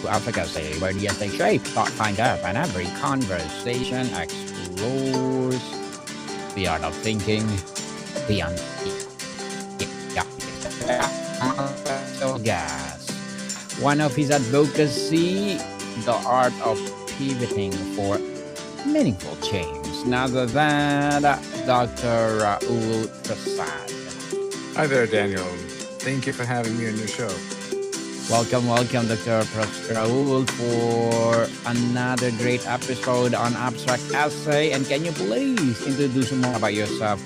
to Africa, say, where the essay shape thought find out, and every conversation explores the art of thinking beyond special guest. One of his advocacy, the art of pivoting for meaningful change. None other than Dr. Rahul Prasad. Hi there, Daniel. Thank you for having me on your show. Welcome, Dr. Rahul, for another great episode on Abstract Essay. And can you please introduce more about yourself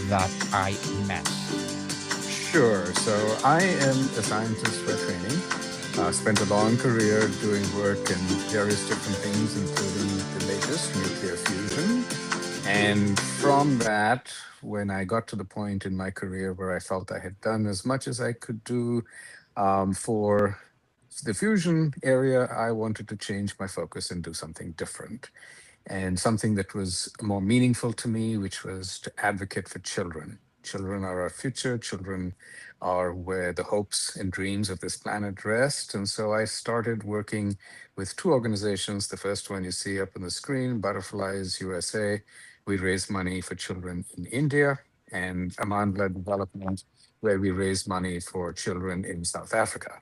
that I missed? Sure. So I am a scientist by training. Spent a long career doing work in various different things, including the latest, nuclear fusion. And from that, when I got to the point in my career where I felt I had done as much as I could do for the fusion area, I wanted to change my focus and do something different and something that was more meaningful to me, which was to advocate for children. Children are our future. Children are where the hopes and dreams of this planet rest. And so I started working with two organizations. The first one you see up on the screen, Butterflies USA. We raise money for children in India, and Aman-led development, where we raise money for children in South Africa.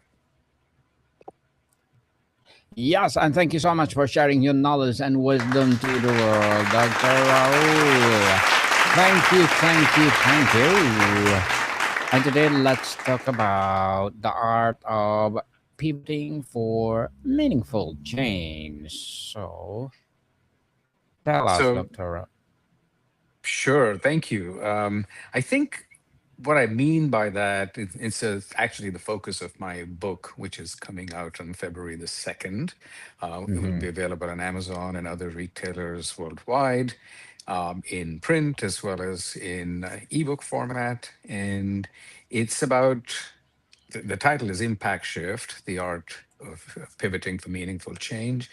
Yes, and thank you so much for sharing your knowledge and wisdom to the world, Dr. Rahul. Thank you. And today, let's talk about the art of pivoting for meaningful change. So, tell us, So Dr. Sure, thank you. I think what I mean by that, actually the focus of my book, which is coming out on February the 2nd. It will Mm-hmm. be available on Amazon and other retailers worldwide, in print as well as in ebook format. And it's about the title is Impact Shift, the art of pivoting for meaningful change.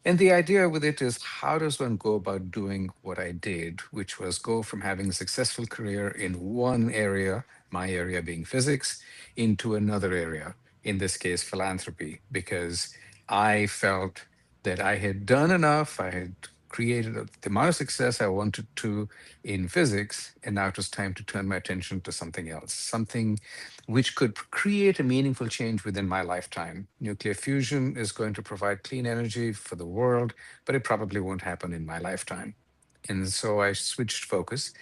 And the idea with it is, how does one go about doing what I did, which was go from having a successful career in one area, my area being physics, into another area, in this case, philanthropy, because I felt that I had done enough. I had created the amount of success I wanted to in physics, and now it was time to turn my attention to something else, something which could create a meaningful change within my lifetime. Nuclear fusion is going to provide clean energy for the world, but it probably won't happen in my lifetime. And so I switched focus.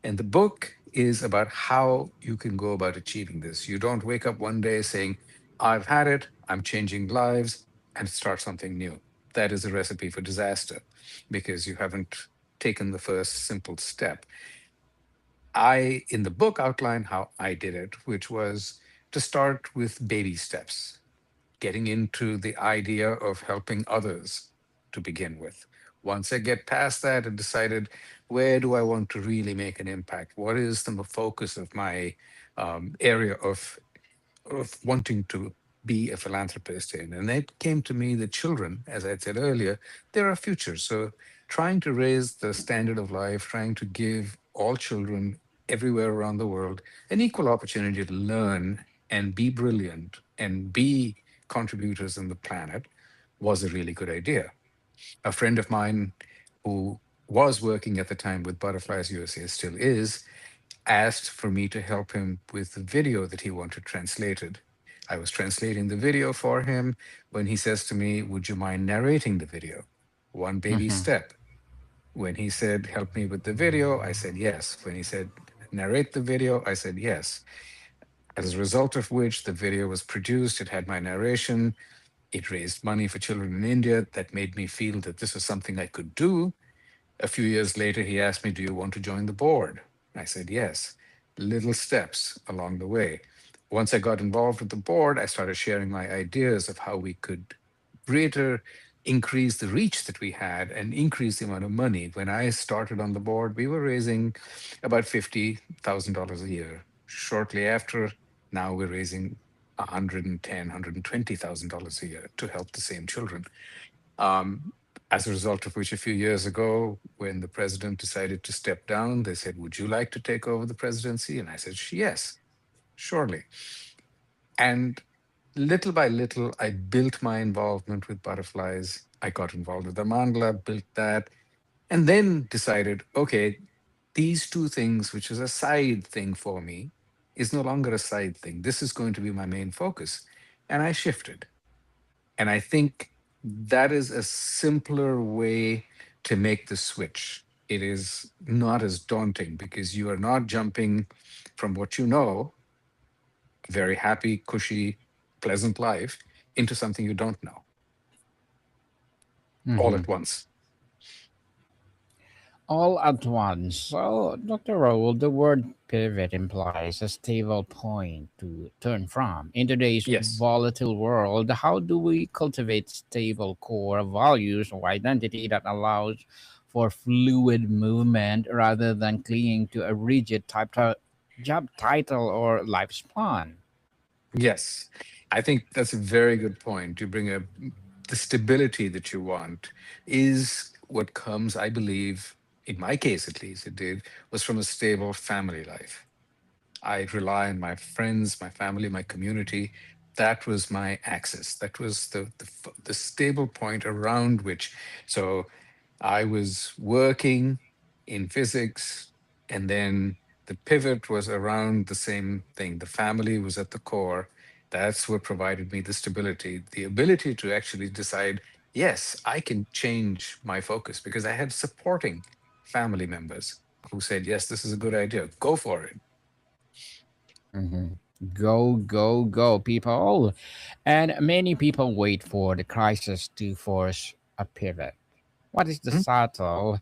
And the book is about how you can go about achieving this. You don't wake up one day saying, I've had it, I'm changing lives, and start something new. That is a recipe for disaster because you haven't taken the first simple step. In the book, outline how I did it, which was to start with baby steps, getting into the idea of helping others to begin with. Once I get past that, I decided, where do I want to really make an impact? What is the focus of my area of wanting to be a philanthropist in? And it came to me that children, as I said earlier, they're our future. So trying to raise the standard of life, trying to give all children everywhere around the world an equal opportunity to learn and be brilliant and be contributors in the planet was a really good idea. A friend of mine who was working at the time with Butterflies USA, still is, asked for me to help him with the video that he wanted translated. I was translating the video for him when he says to me, would you mind narrating the video? One baby Mm-hmm. step. When he said, help me with the video, I said yes. When he said, narrate the video, I said yes. As a result of which, the video was produced. It had my narration. It raised money for children in India. That made me feel that this was something I could do. A few years later, he asked me, do you want to join the board? I said, yes. Little steps along the way. Once I got involved with the board, I started sharing my ideas of how we could greater increase the reach that we had and increase the amount of money. When I started on the board, we were raising about $50,000 a year. Shortly after, now we're raising 110, $120,000 a year to help the same children. Um, as a result of which, a few years ago, when the president decided to step down, they said, would you like to take over the presidency? And I said, yes, surely. And little by little, I built my involvement with butterflies. I got involved with the mandala, built that, and then decided, okay, these two things, which is a side thing for me, is no longer a side thing. This is going to be my main focus. And I shifted. And I think that is a simpler way to make the switch. It is not as daunting because you are not jumping from what you know, a very happy, cushy, pleasant life, into something you don't know all Mhm. at once. All at once. So, Dr. Raoul, the word pivot implies a stable point to turn from. In today's Yes. volatile world, how do we cultivate stable core values or identity that allows for fluid movement rather than clinging to a rigid job title or lifespan? Yes. I think that's a very good point. You bring up the stability that you want is what comes, I believe, in my case at least, it did, was from a stable family life. I rely on my friends, my family, my community. That was my axis. That was the stable point around which. So I was working in physics, and then the pivot was around the same thing. The family was at the core. That's what provided me the stability, the ability to actually decide, yes, I can change my focus because I had supporting family members who said, yes, this is a good idea. Go for it. Mhm. Go, go, go, people. And many people wait for the crisis to force a pivot. What is the Hmm? subtle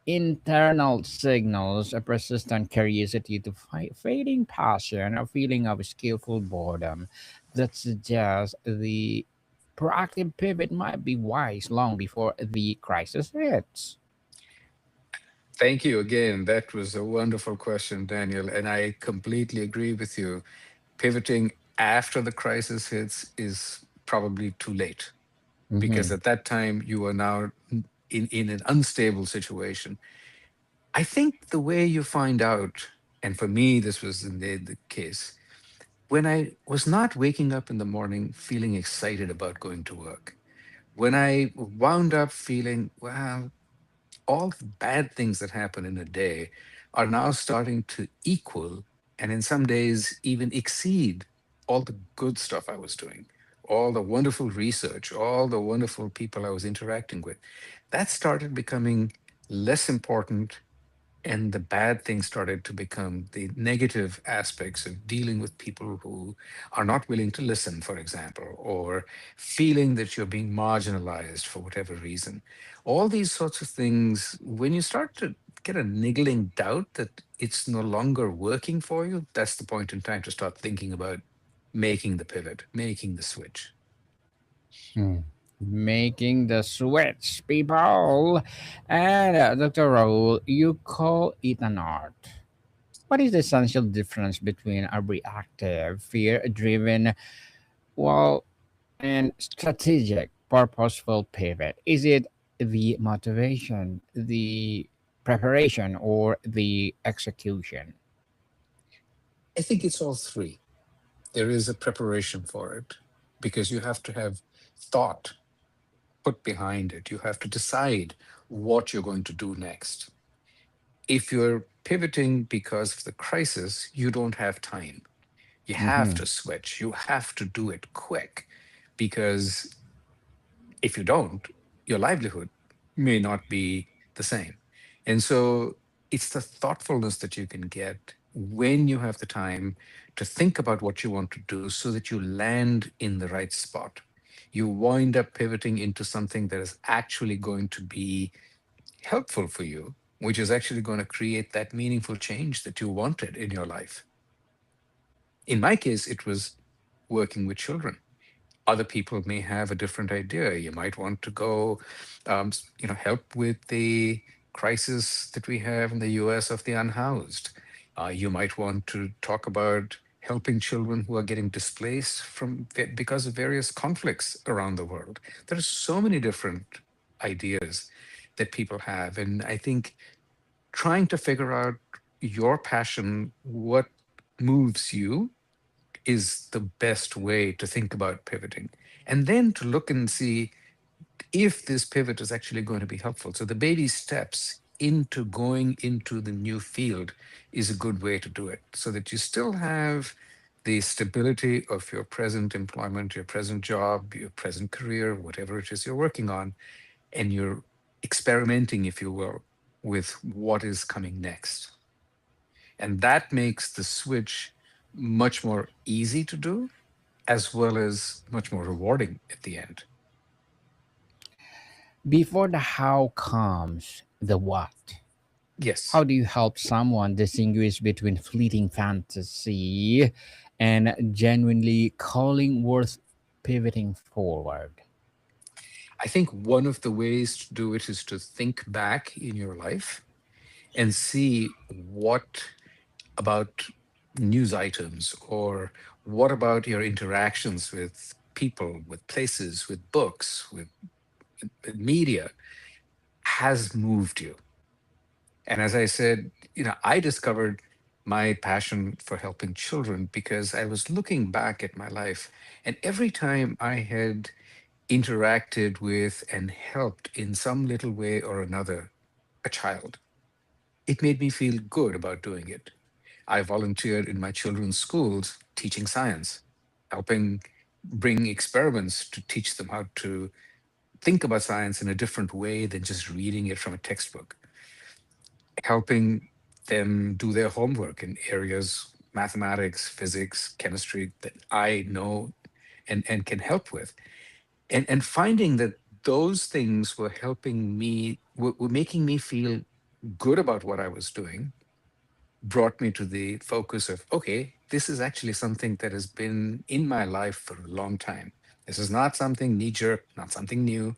internal signals, a persistent curiosity to fading passion, a feeling of skillful boredom that suggests the proactive pivot might be wise long before the crisis hits? Thank you again. That was a wonderful question, Daniel. And I completely agree with you. Pivoting after the crisis hits is probably too late because Hmm. at that time you are now in an unstable situation. I think the way you find out, and for me, this was indeed the case, when I was not waking up in the morning feeling excited about going to work, when I wound up feeling, well, all the bad things that happen in a day are now starting to equal and in some days even exceed all the good stuff I was doing, all the wonderful research, all the wonderful people I was interacting with. That started becoming less important, and the bad things started to become the negative aspects of dealing with people who are not willing to listen, for example, or feeling that you're being marginalized for whatever reason. All these sorts of things, when you start to get a niggling doubt that it's no longer working for you, that's the point in time to start thinking about making the pivot, making the switch. Hmm. Making the switch, people. And Dr. Raul, you call it an art. What is the essential difference between a reactive, fear driven, well, and strategic, purposeful pivot? Is it the motivation, the preparation, or the execution? I think it's all three. There is a preparation for it because you have to have thought put behind it. You have to decide what you're going to do next. If you're pivoting because of the crisis, you don't have time. You have Mm-hmm. to switch. You have to do it quick because if you don't, your livelihood may not be the same. And so it's the thoughtfulness that you can get when you have the time to think about what you want to do so that you land in the right spot. You wind up pivoting into something that is actually going to be helpful for you, which is actually going to create that meaningful change that you wanted in your life. In my case, it was working with children. Other people may have a different idea. You might want to go, help with the crisis that we have in the U.S. of the unhoused. You might want to talk about helping children who are getting displaced because of various conflicts around the world. There are so many different ideas that people have, and I think trying to figure out your passion, what moves you, is the best way to think about pivoting. And then to look and see if this pivot is actually going to be helpful. So the baby steps into going into the new field is a good way to do it, so that you still have the stability of your present employment, your present job, your present career, whatever it is you're working on, and you're experimenting, if you will, with what is coming next. And that makes the switch much more easy to do, as well as much more rewarding at the end. Before the how comes the what. How Yes. do you help someone distinguish between fleeting fantasy and genuinely calling worth pivoting forward? I think one of the ways to do it is to think back in your life and see what about news items, or what about your interactions with people, with places, with books, with media has moved you. And as I said, I discovered my passion for helping children because I was looking back at my life, and every time I had interacted with and helped in some little way or another a child, it made me feel good about doing it. I volunteered in my children's schools teaching science, helping bring experiments to teach them how to think about science in a different way than just reading it from a textbook, helping them do their homework in areas, mathematics, physics, chemistry, that I know and can help with. And finding that those things were helping me, were making me feel good about what I was doing, brought me to the focus of, okay, this is actually something that has been in my life for a long time. This is not something knee jerk, not something new,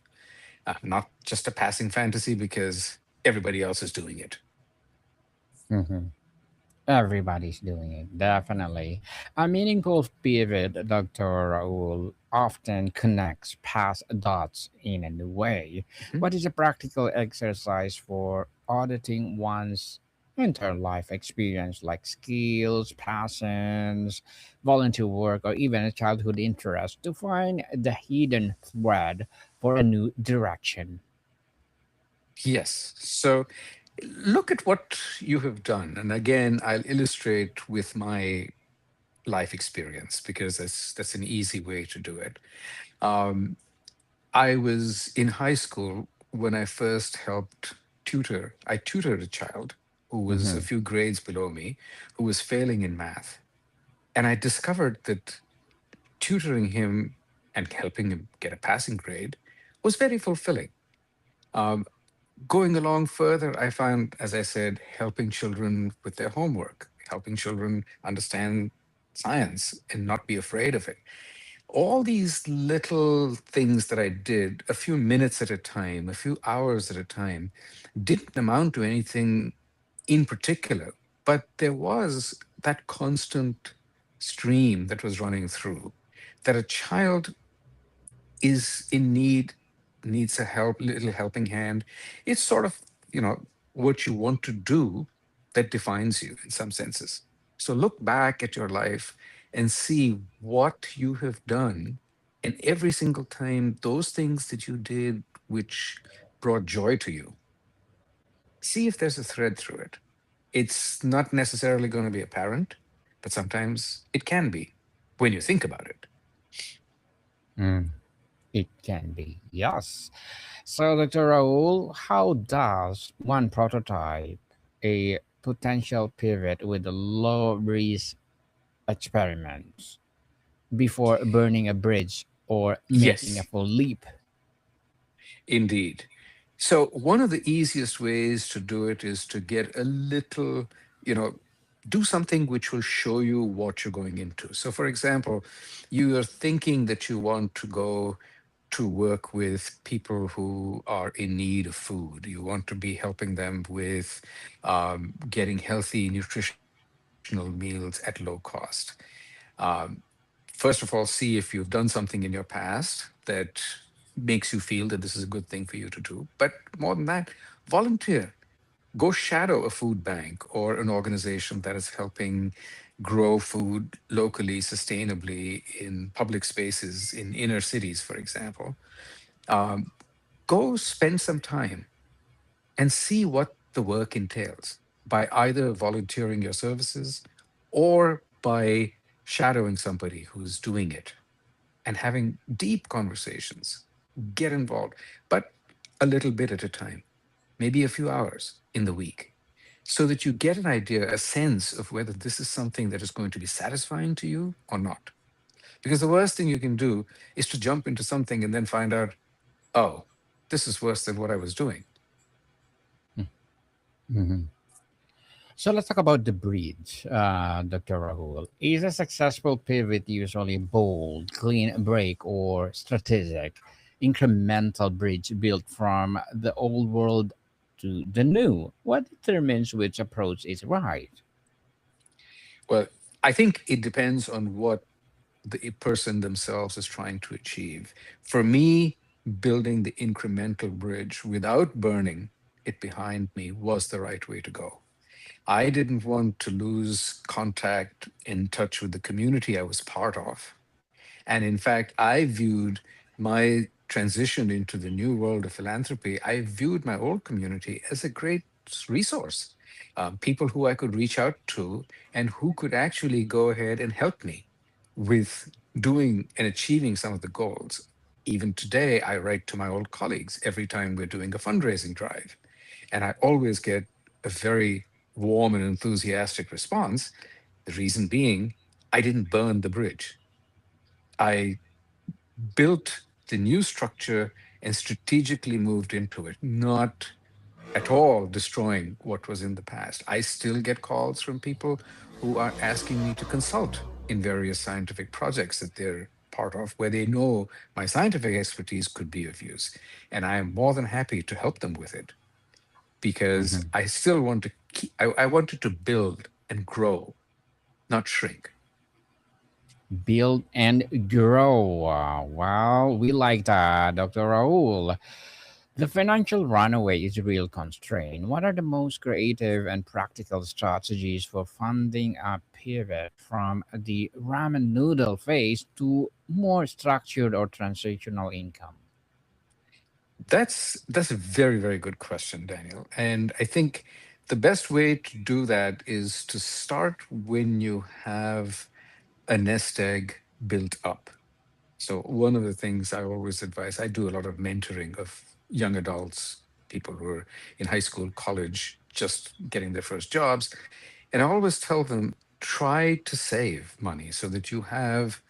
not just a passing fantasy because everybody else is doing it. Mhm. Everybody's doing it, definitely. A meaningful pivot, Dr. Raul, often connects past dots in a new way. Mhm. What is a practical exercise for auditing one's entire life experience, like skills, passions, volunteer work, or even a childhood interest, to find the hidden thread for a new direction? Yes. So look at what you have done. And again, I'll illustrate with my life experience because that's an easy way to do it. Um, I was in high school when I first helped tutor. I tutored a child who was a Hmm. few grades below me, who was failing in math. And I discovered that tutoring him and helping him get a passing grade was very fulfilling. Um, Going along further, I found, as I said, helping children with their homework, helping children understand science and not be afraid of it. All these little things that I did a few minutes at a time, a few hours at a time, didn't amount to anything in particular, but there was that constant stream that was running through, that a child is in need, needs a little helping hand. It's sort of, you know, what you want to do that defines you in some senses. So look back at your life and see what you have done. And every single time, those things that you did which brought joy to you, see if there's a thread through it. It's not necessarily going to be apparent, but sometimes it can be when you think about it. Mm, it can be, yes. So, Dr. Raul, how does one prototype a potential pivot with a low risk experiment before burning a bridge or making a Yes. full leap? Indeed. So, one of the easiest ways to do it is to get a little, you know, do something which will show you what you're going into. So, for example, you are thinking that you want to go to work with people who are in need of food. You want to be helping them with getting healthy, nutritional meals at low cost. Um, First of all, see if you've done something in your past that makes you feel that this is a good thing for you to do. But more than that, volunteer. Go shadow a food bank or an organization that is helping grow food locally, sustainably in public spaces, in inner cities, for example, um, go spend some time and see what the work entails by either volunteering your services or by shadowing somebody who's doing it and having deep conversations. Get involved, but a little bit at a time, maybe a few hours in the week, so that you get an idea, a sense of whether this is something that is going to be satisfying to you or not. Because the worst thing you can do is to jump into something and then find out, oh, this is worse than what I was doing. Mhm. So let's talk about the bridge, Dr. Rahul. Is a successful pivot usually bold, clean break, or strategic, incremental bridge built from the old world to the new? What determines which approach is right? Well, I think it depends on what the person themselves is trying to achieve. For me, building the incremental bridge without burning it behind me was the right way to go. I didn't want to lose contact in touch with the community I was part of. And in fact, I viewed my transition into the new world of philanthropy, I viewed my old community as a great resource. People who I could reach out to and who could actually go ahead and help me with doing and achieving some of the goals. Even today, I write to my old colleagues every time we're doing a fundraising drive. And I always get a very warm and enthusiastic response. The reason being, I didn't burn the bridge. I built the new structure and strategically moved into it, not at all destroying what was in the past. I still get calls from people who are asking me to consult in various scientific projects that they're part of, where they know my scientific expertise could be of use. And I am more than happy to help them with it because Mhm. I still want to keep, I wanted to build and grow, not shrink. Build and grow. Wow, we like that, Dr. Raul. The financial runaway is a real constraint. What are the most creative and practical strategies for funding a pivot from the ramen noodle phase to more structured or transitional income? That's a very, very good question, Daniel. And I think the best way to do that is to start when you have a nest egg built up. So one of the things I always advise, I do a lot of mentoring of young adults, people who are in high school, college, just getting their first jobs. And I always tell them, try to save money so that you have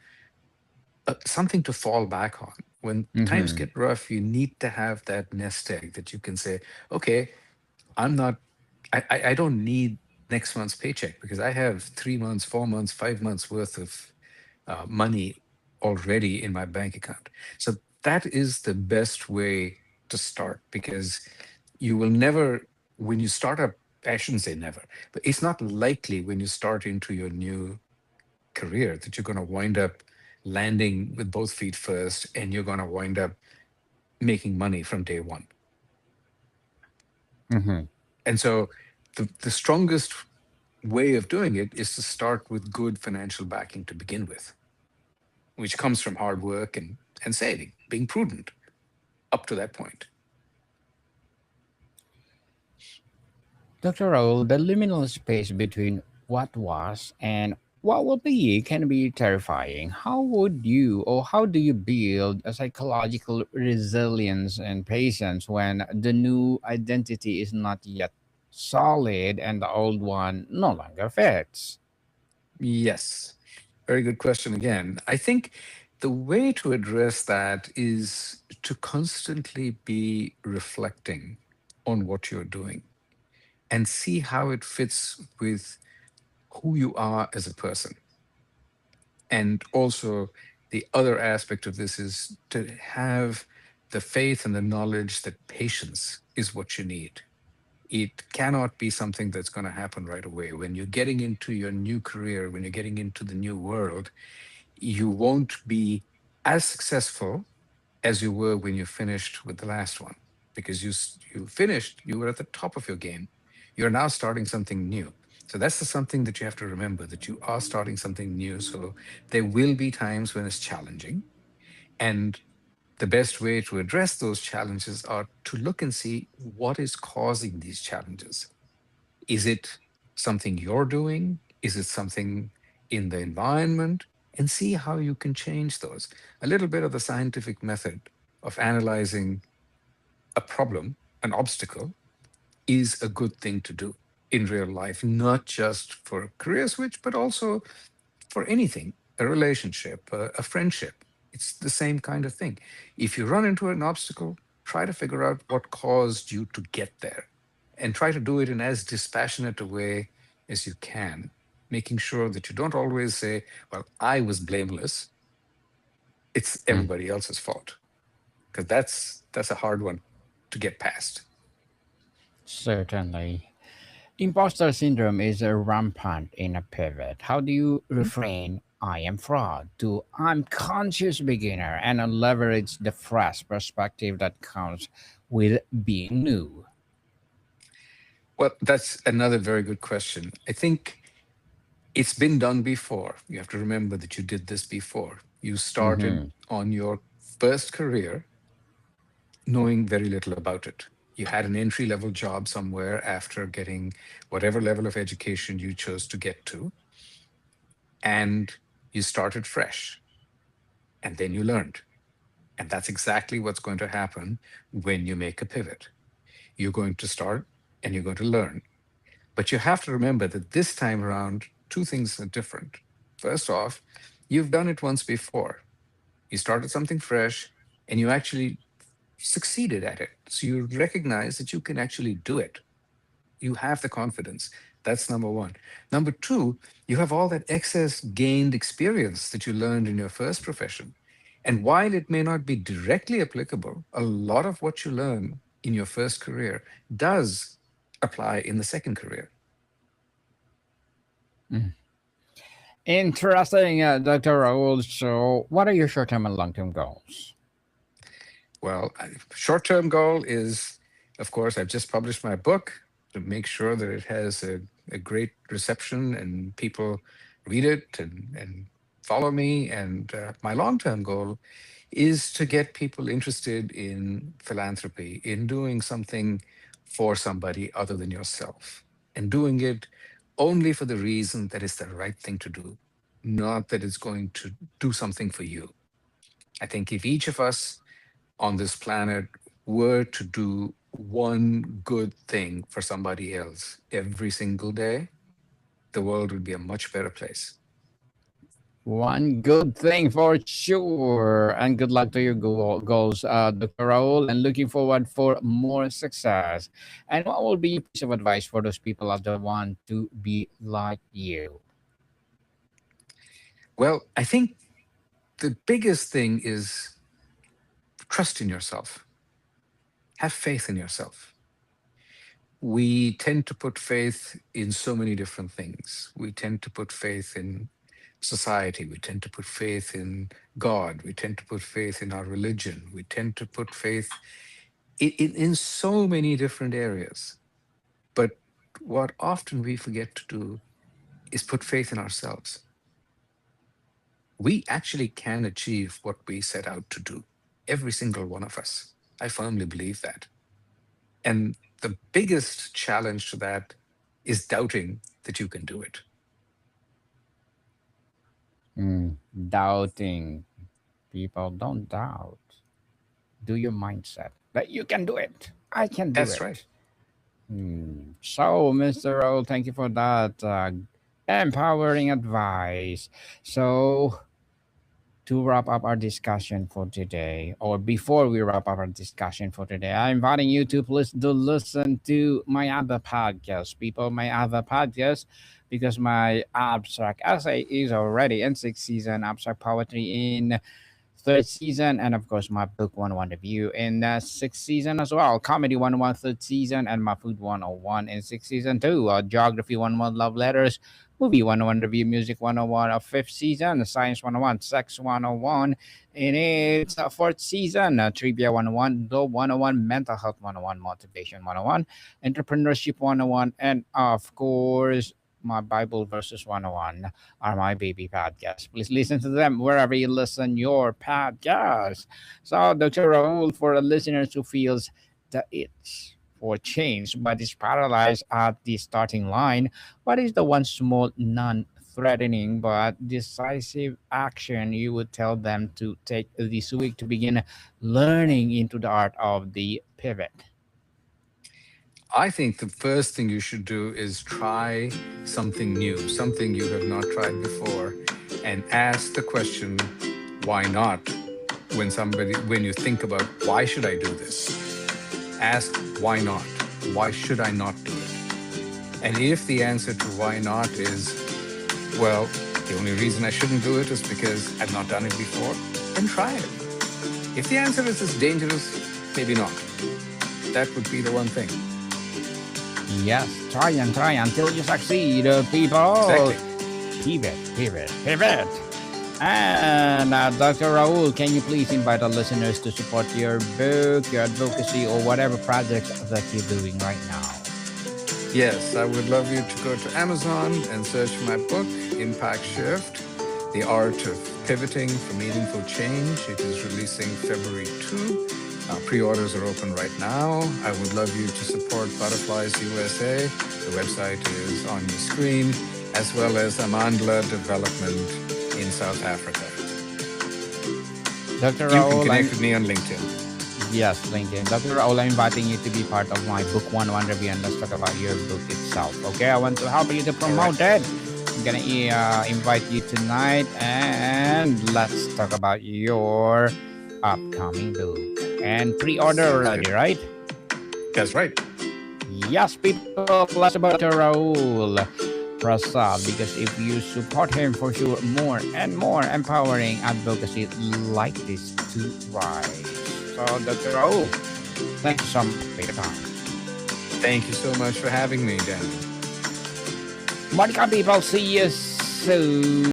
something to fall back on. When times Mm-hmm. get rough, you need to have that nest egg that you can say, okay, I'm not, I don't need next month's paycheck because I have 3 months, 4 months, 5 months worth of money already in my bank account. So that is the best way to start because you will never, when you start up, I shouldn't say never, but it's not likely when you start into your new career that you're going to wind up landing with both feet first and you're going to wind up making money from day one. Mm-hmm. And so the strongest way of doing it is to start with good financial backing to begin with, which comes from hard work and saving, being prudent up to that point. Dr. Raul, the liminal space between what was and what will be can be terrifying. How would you or how do you build a psychological resilience and patience when the new identity is not yet solid and the old one no longer fits? Yes, very good question again. I think the way to address that is to constantly be reflecting on what you're doing and see how it fits with who you are as a person. And also, the other aspect of this is to have the faith and the knowledge that patience is what you need. It cannot be something that's going to happen right away. When you're getting into your new career, when you're getting into the new world, you won't be as successful as you were when you finished with the last one because you finished, you were at the top of your game. You're now starting something new. So that's the something that you have to remember, that you are starting something new. So there will be times when it's challenging. And the best way to address those challenges are to look and see what is causing these challenges. Is it something you're doing? Is it something in the environment? And see how you can change those. A little bit of the scientific method of analyzing a problem, an obstacle, is a good thing to do in real life, not just for a career switch, but also for anything, a relationship, a friendship. It's the same kind of thing. If you run into an obstacle, try to figure out what caused you to get there and try to do it in as dispassionate a way as you can, making sure that you don't always say, well, I was blameless. It's Mm, everybody else's fault. Because that's a hard one to get past. certainly. Imposter syndrome is a rampant in a pivot. How do you refrain I am fraud to I'm conscious beginner and leverage the fresh perspective that comes with being new? Well, that's another very good question. I think it's been done before. You have to remember that you did this before. You started Mm-hmm. on your first career knowing very little about it. You had an entry level job somewhere after getting whatever level of education you chose to get to, and you started fresh, and then you learned. And that's exactly what's going to happen when you make a pivot. You're going to start and you're going to learn. But you have to remember that this time around, two things are different. First off, you've done it once before. You started something fresh and you actually succeeded at it. So you recognize that you can actually do it. You have the confidence. That's number one. Number two, you have all that excess gained experience that you learned in your first profession. And while it may not be directly applicable, a lot of what you learn in your first career does apply in the second career. Mm. Interesting, Dr. Raul. So, what are your short term and long term goals? Well, short-term goal is, of course, I've just published my book to make sure that it has a great reception and people read it and follow me. And my long-term goal is to get people interested in philanthropy, in doing something for somebody other than yourself, and doing it only for the reason that it's the right thing to do, not that it's going to do something for you. I think if each of us on this planet were to do one good thing for somebody else every single day, the world would be a much better place. One good thing for sure. And good luck to your goals, Dr. Raul, and looking forward for more success. And what will be your piece of advice for those people out there want to be like you? Well, I think the biggest thing is trust in yourself, have faith in yourself. We tend to put faith in so many different things. We tend to put faith in society. We tend to put faith in God. We tend to put faith in our religion. We tend to put faith in so many different areas. But what often we forget to do is put faith in ourselves. We actually can achieve what we set out to do, every single one of us. I firmly believe that. And the biggest challenge to that is doubting that you can do it. Mm, doubting. People don't doubt. Do your mindset that you can do it. I can do That's right. it. So, Mr. Raul, thank you for that empowering advice. So, to wrap up our discussion for today, or before we wrap up our discussion for today, I'm inviting you to please do listen to my other podcast, people, my other podcast, because my abstract essay is already in sixth season, abstract poetry in third season, and of course my book 101 review in sixth season as well, comedy 101 third season, and my food 101 in sixth season too, geography 101 love letters, movie 101 review, music 101 of fifth season, science 101, sex 101 in its fourth season, trivia 101, the 101, mental health 101, motivation 101, entrepreneurship 101, and of course My Bible Verses 101 are my baby podcasts. Please listen to them wherever you listen your podcast. So, Dr. Raul, for the listeners who feels the itch for change but is paralyzed at the starting line, what is the one small, non-threatening but decisive action you would tell them to take this week to begin learning into the art of the pivot? I think the first thing you should do is try something new, something you have not tried before, and ask the question, why not? When you think about why should I do this, ask why not? Why should I not do it? And if the answer to why not is, well, the only reason I shouldn't do it is because I've not done it before, then try it. If the answer is it's dangerous, maybe not. That would be the one thing. Yes, try and try until you succeed, people. Exactly. Pivot, pivot, pivot. And Dr. Raul, can you please invite the listeners to support your book, your advocacy, or whatever projects that you're doing right now? Yes, I would love you to go to Amazon and search my book, Impact Shift, The Art of Pivoting for Meaningful Change. It is releasing February 2. Pre-orders are open right now. I would love you to support Butterflies USA. The website is on your screen, as well as Amandla Development in South Africa. Dr. You can Raul, connect with me on LinkedIn. yes, LinkedIn. Dr. Raul, I'm inviting you to be part of my Book 101 review and let's talk about your book itself. Okay, I want to help you to promote it. I'm gonna invite you tonight and let's talk about your upcoming book. And pre-order Sounds already, good. right? That's right. Yes, people, plus about Rahul Prasad, because if you support him for sure, more and more empowering advocacy like this to rise. So, Dr. Rahul, thank you so much for your time. Thank you so much for having me, Daniel. Monica, people, see you soon.